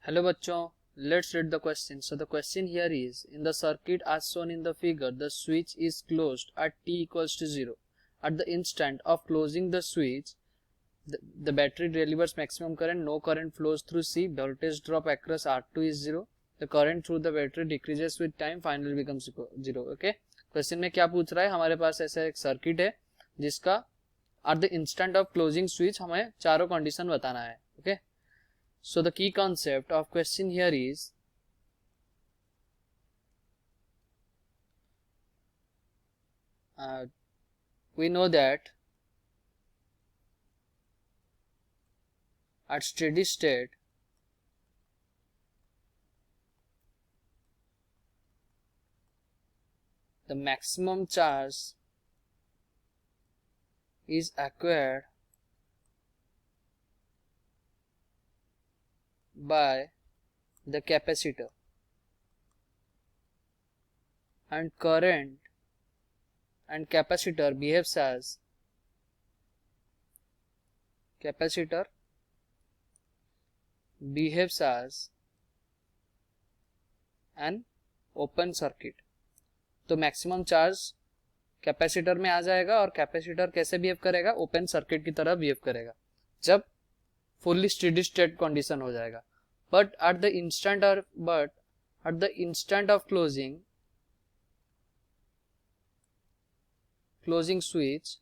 Hello बच्चों, let's read the question. So the question here is, in the circuit as shown in the figure, the switch is closed at t equals to 0. At the instant of closing the switch, the battery delivers maximum current, no current flows through C, voltage drop across R2 is 0. The current through the battery decreases with time, finally becomes 0. Okay, question में क्या पूछ रहा है, हमारे पास ऐसा एक circuit है जिसका at the instant of closing switch हमें चारों कंडीशन बताना है. Okay, so the key concept of question here is we know that at steady state the maximum charge is acquired by the capacitor and current and capacitor behaves as an open circuit. तो maximum charge capacitor में आ जाएगा और capacitor कैसे behave करेगा, open circuit की तरह behave करेगा जब फुल्ली स्टेडी स्टेट कंडीशन हो जाएगा. But at the instant of closing switch,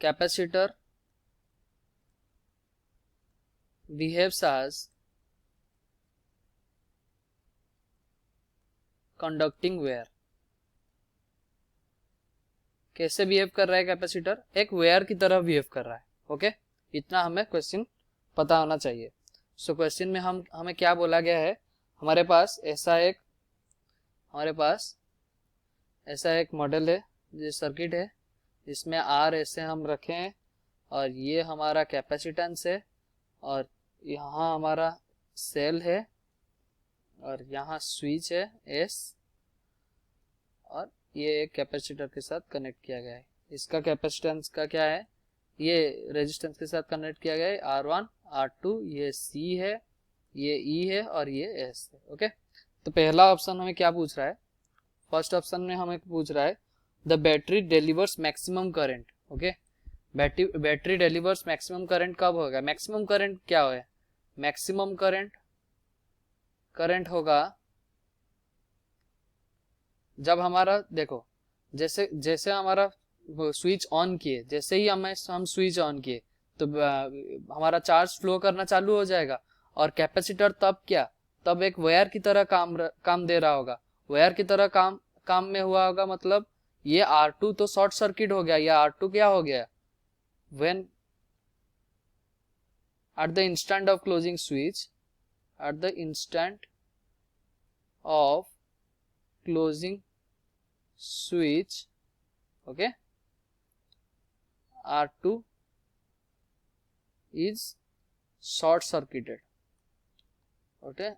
capacitor behaves as conducting wire. कैसे बिहेव कर रहा है कैपेसिटर, एक वेयर की तरह बिहेव कर रहा है. ओके, इतना हमें क्वेश्चन पता होना चाहिए. सो क्वेश्चन में हमें क्या बोला गया है, हमारे पास ऐसा एक मॉडल है, जो सर्किट है जिसमें आर ऐसे हम रखे हैं और ये हमारा कैपेसिटेंस है और यहाँ हमारा सेल है और यहाँ स्विच है एस और ये एक कैपेसिटर के साथ कनेक्ट किया गया है. इसका कैपेसिटेंस का क्या है, ये रेजिस्टेंस के साथ कनेक्ट किया गया है R1 R2, ये C है, ये E है और ये S है. ओके, तो पहला ऑप्शन हमें क्या पूछ रहा है, फर्स्ट ऑप्शन में हमें पूछ रहा है the battery delivers maximum current. Okay, battery delivers maximum current कब होगा, मैक्सिमम करंट क्या है, मैक्सिमम करंट होगा जब हमारा, देखो जैसे हमारा स्विच ऑन किए, जैसे ही हम स्विच ऑन किए तो हमारा चार्ज फ्लो करना चालू हो जाएगा और कैपेसिटर तब एक वायर की तरह काम दे रहा होगा. वायर की तरह काम में हुआ होगा, मतलब ये R2 तो शॉर्ट सर्किट हो गया, ये R2 क्या हो गया, when at the instant of closing switch, okay, R2 is short circuited. Okay,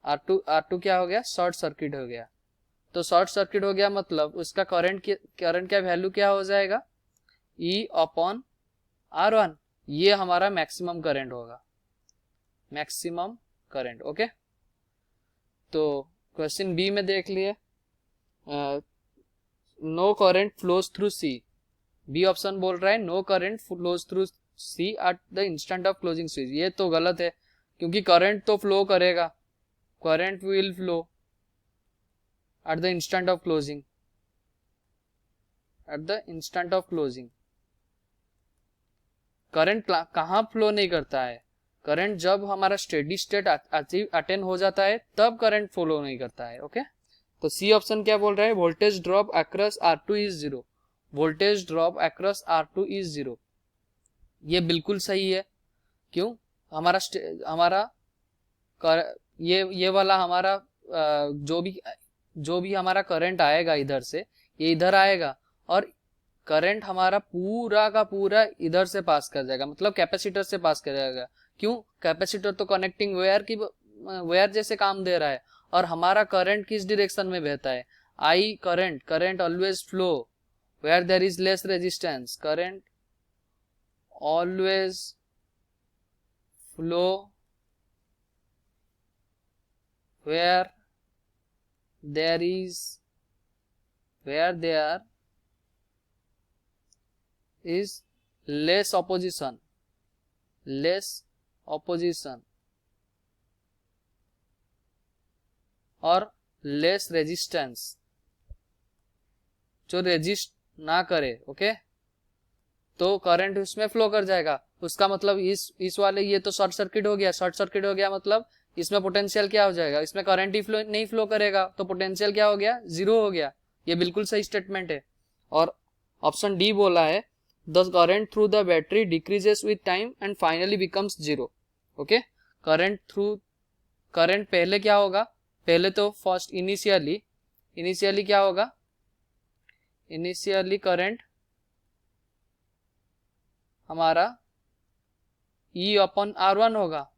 R2 क्या हो गया, शॉर्ट सर्किट हो गया. तो शॉर्ट सर्किट हो गया मतलब उसका करंट का वैल्यू क्या हो जाएगा, E/R1. ये हमारा मैक्सिमम करंट होगा, मैक्सिमम करंट. ओके, तो क्वेश्चन बी में देख लिए, no current flows through C. B option बोल रहा है no current flows through C at the instant of closing switch. ये तो गलत है क्योंकि करंट तो फ्लो करेगा, current will flow at the instant of closing. Current कहाँ फ्लो नहीं करता है, करंट जब हमारा स्टेडी स्टेट अटेन हो जाता है तब करंट फ्लो नहीं करता है. ओके, तो सी ऑप्शन क्या बोल रहा है, voltage drop across R2 is 0. Voltage drop across R2 is 0. ये बिल्कुल सही है. क्यों, हमारा ये वाला हमारा जो भी हमारा करंट आएगा इधर से, ये इधर आएगा और करंट हमारा पूरा का पूरा इधर से पास कर जाएगा, मतलब कैपेसिटर से पास कर जाएगा. क्यों, कैपेसिटर तो कनेक्टिंग वायर जैसे काम दे रहा है और हमारा करंट किस डायरेक्शन में बहता है, I current always flow where there is less resistance. Current always flow where there is less opposition और लेस रेजिस्टेंस, जो रेजिस्ट ना करे, ओके, तो करंट उसमें फ्लो कर जाएगा। उसका मतलब इस वाले, ये तो शॉर्ट सर्किट हो गया, शॉर्ट सर्किट हो गया मतलब इसमें पोटेंशियल क्या हो जाएगा, इसमें करंट ही फ्लो नहीं फ्लो करेगा, तो पोटेंशियल क्या हो गया, जीरो हो गया। ये बिल्कुल सही स्टेटमेंट है। और ऑप्शन डी बोला है the current through the battery decreases with time and finally becomes zero. Okay, current पहले क्या होगा, पहले तो फर्स्ट इनिशियली क्या होगा, इनिशियली करंट हमारा E अपॉन R1 होगा,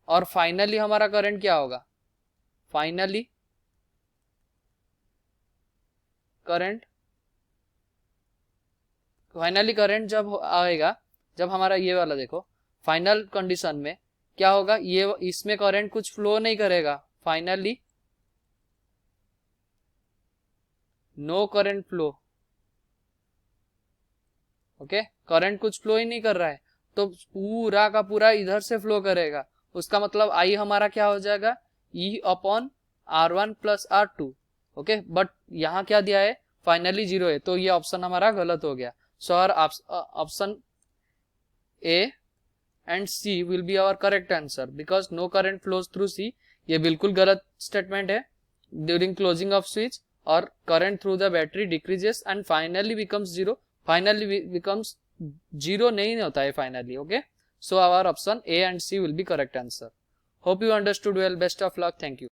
और फाइनली हमारा करंट क्या होगा, फाइनली करंट जब आएगा, जब हमारा ये वाला देखो फाइनल कंडीशन में क्या होगा, ये इसमें करंट कुछ फ्लो नहीं करेगा, finally no current flow. Okay, current कुछ फ्लो ही नहीं कर रहा है, तो पूरा का पूरा इधर से फ्लो करेगा। उसका मतलब आई हमारा क्या हो जाएगा, E upon R1 plus R2। Okay, but यहाँ क्या दिया है, फाइनली जीरो है, तो ये ऑप्शन हमारा गलत हो गया। So our option A and C will be our correct answer because no current flows through C। ये बिल्कुल गलत स्टेटमेंट है। ड्यूरिंग क्लोजिंग ऑफ स्विच और current through the battery decreases and finally becomes zero. Finally becomes zero नहीं होता है finally. Okay, so our option A and C will be correct answer. Hope you understood well. Best of luck. Thank you.